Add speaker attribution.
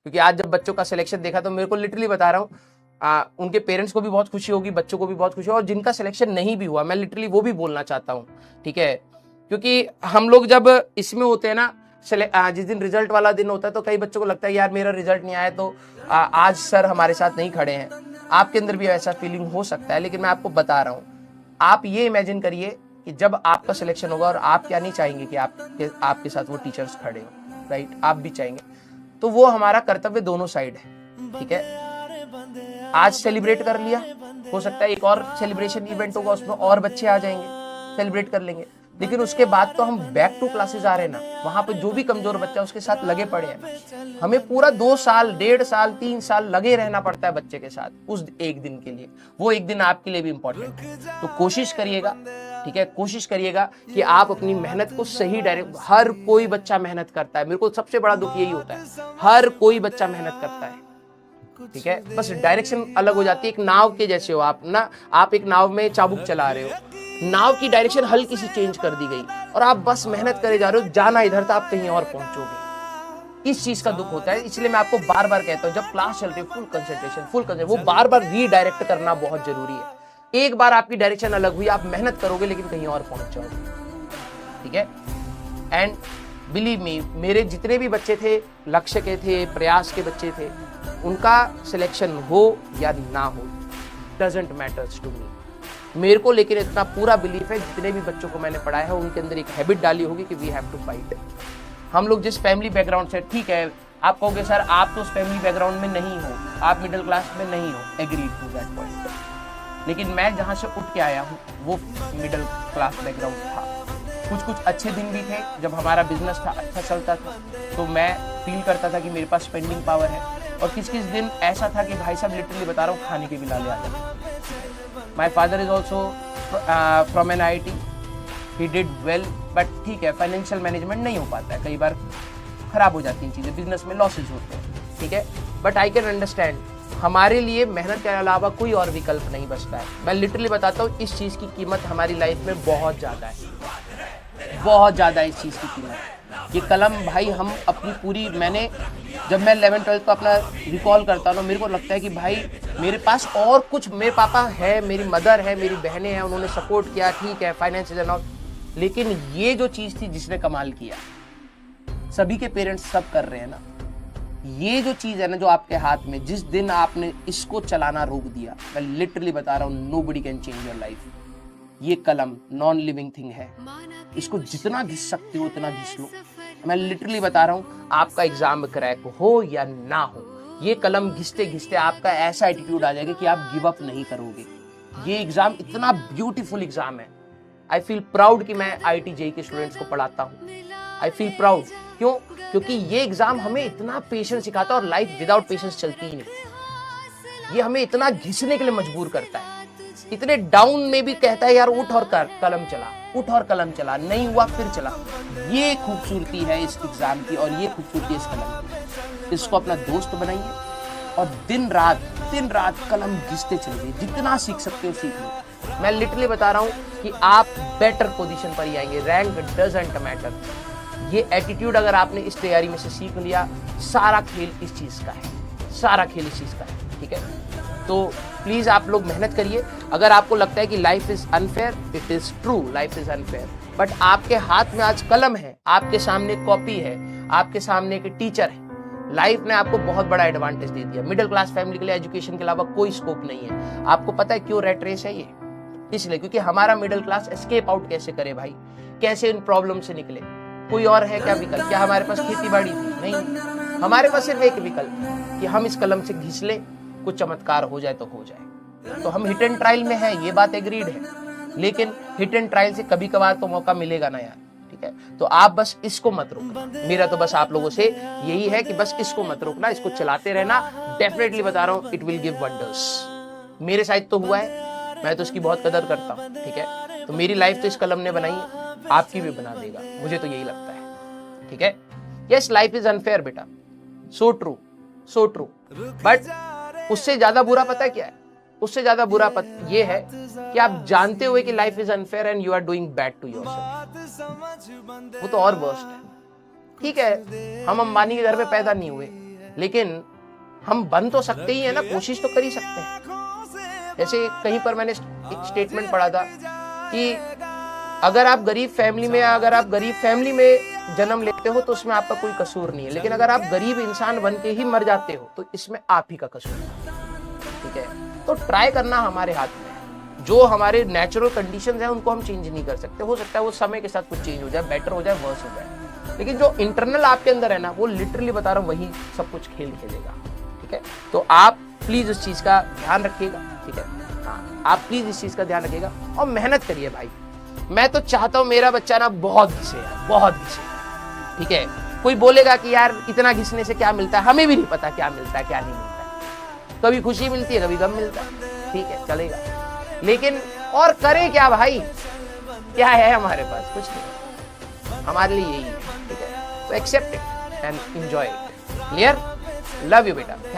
Speaker 1: क्योंकि आज जब बच्चों का सिलेक्शन देखा तो मेरे को लिटरली बता रहा हूँ, उनके पेरेंट्स को भी बहुत खुशी होगी, बच्चों को भी बहुत खुशी होगी, और जिनका सिलेक्शन नहीं भी हुआ मैं लिटरली वो भी बोलना चाहता हूँ, ठीक है। क्योंकि हम लोग जब इसमें होते हैं ना, जिस दिन रिजल्ट वाला दिन होता है तो कई बच्चों को लगता है यार मेरा रिजल्ट नहीं आया तो आज सर हमारे साथ नहीं खड़े हैं। आपके अंदर भी ऐसा फीलिंग हो सकता है, लेकिन मैं आपको बता रहा हूँ, आप ये इमेजिन करिए कि जब आपका सिलेक्शन होगा, और आप क्या नहीं चाहेंगे कि आपके साथ वो टीचर्स खड़े हो, राइट, आप भी चाहेंगे। तो वो हमारा कर्तव्य दोनों साइड है, ठीक है। आज सेलिब्रेट कर लिया, हो सकता है एक और सेलिब्रेशन इवेंट होगा, उसमें और बच्चे आ जाएंगे, सेलिब्रेट कर लेंगे, लेकिन उसके बाद तो हम बैक टू क्लासेस आ रहे हैं ना, वहां पे जो भी कमजोर बच्चा उसके साथ लगे पड़े हैं। हमें पूरा 2 साल 1.5 साल 3 साल लगे रहना पड़ता है बच्चे के साथ उस एक दिन के लिए। वो एक दिन आपके लिए भी इंपॉर्टेंट है। तो कोशिश करिएगा, ठीक है, कोशिश करिएगा कि आप अपनी मेहनत को सही डायरेक्ट, हर कोई बच्चा मेहनत करता है, मेरे को सबसे बड़ा दुख यही होता है, हर कोई बच्चा मेहनत करता है, ठीक है, बस डायरेक्शन अलग हो जाती है। एक नाव के जैसे हो आप ना, आप एक नाव में चाबुक चला रहे हो, नाव की डायरेक्शन हल्की सी चेंज कर दी गई और आप बस मेहनत करे जा रहे हो, जाना इधर था, आप कहीं और पहुंचोगे। इस चीज का दुख होता है, इसलिए मैं आपको बार बार कहता हूं, जब क्लास चल रही है फुल कंसंट्रेशन, वो बार बार रीडायरेक्ट करना बहुत जरूरी है। एक बार आपकी डायरेक्शन अलग हुई, आप मेहनत करोगे लेकिन कहीं और पहुंच जाओगे, ठीक है। एंड बिलीव मी, मेरे जितने भी बच्चे थे, लक्ष्य के थे, प्रयास के बच्चे थे, उनका सिलेक्शन हो या ना हो, डजंट मैटर्स टू मी। मेरे को लेकिन इतना पूरा बिलीफ है, जितने भी बच्चों को मैंने पढ़ाया है उनके अंदर एक हैबिट डाली होगी कि वी हैव टू फाइट। हम लोग जिस फैमिली बैकग्राउंड से, ठीक है, आप कहोगे सर आप तो उस फैमिली बैकग्राउंड में नहीं हो, आप मिडिल क्लास में नहीं हो, एग्री टू दैट पॉइंट, लेकिन मैं जहां से उठ के आया हूँ वो मिडिल क्लास बैकग्राउंड था। कुछ अच्छे दिन भी थे जब हमारा बिजनेस था, अच्छा चलता था, तो मैं फील करता था कि मेरे पास स्पेंडिंग पावर है, और किस दिन ऐसा था कि भाई साहब लिटरली बता रहा हूँ, खाने के बिल आ जाते। My father is also from an IIT, he did well, but ठीक है, फाइनेंशियल मैनेजमेंट नहीं हो पाता है, कई बार खराब हो जाती हैं चीज़ें, बिजनेस में लॉसेज होते हैं, ठीक है, बट आई कैन अंडरस्टैंड, हमारे लिए मेहनत के अलावा कोई और विकल्प नहीं बचता है। मैं लिटरली बताता हूँ, इस चीज़ की कीमत हमारी लाइफ में बहुत ज़्यादा है, बहुत ज़्यादा इस चीज़ की कीमत। ये कलम भाई हम अपनी पूरी, जब मैं 11th 12th को अपना रिकॉल करता हूँ, मेरे को लगता है कि भाई मेरे पास और कुछ, मेरे पापा है, मेरी मदर है, मेरी बहनें हैं, उन्होंने सपोर्ट किया, ठीक है, फाइनेंस एंड ऑल, लेकिन ये जो चीज़ थी जिसने कमाल किया, सभी के पेरेंट्स सब कर रहे हैं ना, ये जो चीज़ है ना जो आपके हाथ में, जिस दिन आपने इसको चलाना रोक दिया, मैं लिटरली बता रहा हूँ, nobody can change your life. ये कलम नॉन लिविंग थिंग है, इसको जितना घिस सकते हो उतना घिस लो। मैं लिटरली बता रहा हूँ, आपका एग्जाम क्रैक हो या ना हो, ये कलम घिसते घिसते आपका ऐसा एटीट्यूड आ जाएगा कि आप गिव अप नहीं करोगे। ये एग्जाम इतना ब्यूटीफुल एग्जाम है, आई फील प्राउड कि मैं IIT JEE के स्टूडेंट्स को पढ़ाता हूँ। आई फील प्राउड, क्यों? क्योंकि ये एग्जाम हमें इतना पेशेंस सिखाता है, और लाइफ विदाउट पेशेंस चलती ही नहीं। ये हमें इतना घिसने के लिए मजबूर करता है, इतने डाउन में भी कहता है यार उठ और कलम चला, उठ और कलम चला, नहीं हुआ फिर चला। ये खूबसूरती है इस एग्जाम की, और ये खूबसूरती इस कलम की। इसको अपना दोस्त बनाइए और दिन रात कलम घिसते चलिए, जितना सीख सकते हो सीख लो। मैं लिटरली बता रहा हूँ कि आप बेटर पोजीशन पर ही आएंगे, रैंक डजंट मैटर। ये एटीट्यूड अगर आपने इस तैयारी में से सीख लिया, सारा खेल इस चीज का है, सारा खेल इस चीज का है, ठीक है। तो प्लीज आप लोग मेहनत करिए। अगर आपको लगता है कि life is unfair, it is true, life is unfair, but आपके हाथ में आज कलम है, आपके सामने कॉपी है, आपके सामने एक टीचर है। लाइफ ने आपको बहुत बड़ा एडवांटेज दे दिया। मिडिल क्लास फैमिली के लिए एजुकेशन के अलावा कोई स्कोप नहीं है। आपको पता है क्यों रेट रेस है ये? इसलिए क्योंकि हमारा मिडिल क्लास एस्केप आउट कैसे करे भाई, कैसे इन प्रॉब्लम से निकले। कोई और है क्या विकल्प? क्या हमारे पास खेती बाड़ी थी? नहीं, हमारे पास सिर्फ एक विकल्प कि हम इस कलम से घिस ले, कुछ चमत्कार हो जाए तो हो जाए। तो हम हिट एंड ट्रायल में है, ये बात एग्रीड है, लेकिन हिट एंड ट्रायल से कभी कभार तो मौका मिलेगा ना यार, ठीक है। तो आप बस इसको मत रोकना। मेरा तो बस आप लोगों से यही है कि बस इसको मत रोकना, इसको चलाते रहना। डेफिनेटली बता रहा हूँ, इट विल गिव वंडर्स। मेरे साथ तो हुआ है, मैं तो इसकी बहुत कदर करता हूँ, ठीक है। तो मेरी लाइफ तो इस कलम ने बनाई है, आपकी भी बना देगा, मुझे तो यही लगता है, ठीक है। यस, लाइफ इज अनफेयर बेटा, so true, so true, but उससे ज्यादा बुरा पता है क्या है? उससे ज्यादा बुरा ये है कि आप जानते हुए कि life is unfair and you are doing bad to yourself. वो तो और वर्स्ट है। ठीक है, हम अंबानी के घर में पैदा नहीं हुए, लेकिन हम बन तो सकते ही है ना, कोशिश तो कर ही सकते हैं। जैसे कहीं पर मैंने एक स्टेटमेंट पढ़ा था कि अगर आप गरीब फैमिली में जन्म लेते हो तो उसमें आपका कोई कसूर नहीं है, लेकिन अगर आप गरीब इंसान बन के ही मर जाते हो तो इसमें आप ही का कसूर है। ठीक है, तो ट्राई करना हमारे हाथ में है। जो हमारे नेचुरल कंडीशंस हैं उनको हम चेंज नहीं कर सकते, हो सकता है वो समय के साथ कुछ चेंज हो जाए, बेटर हो जाए, वर्स हो जाए, लेकिन जो इंटरनल आपके अंदर है ना, वो लिटरली बता रहा हूँ वही सब कुछ खेल खेलेगा। ठीक है, तो आप प्लीज उस चीज का ध्यान रखिएगा। ठीक है, हाँ, आप प्लीज इस चीज का ध्यान रखिएगा और मेहनत करिए भाई। मैं तो चाहता हूँ मेरा बच्चा ना बहुत घिसे यार, बहुत घिसे। ठीक है, कोई बोलेगा कि यार इतना घिसने से क्या मिलता है, हमें भी नहीं पता क्या मिलता है क्या नहीं मिलता है। कभी खुशी मिलती है, कभी गम मिलता है, ठीक है, चलेगा, लेकिन और करें क्या भाई, क्या है हमारे पास, कुछ नहीं, हमारे लिए यही है। ठीक है, तो accept it and enjoy it. Clear? Love you बेटा, थैंक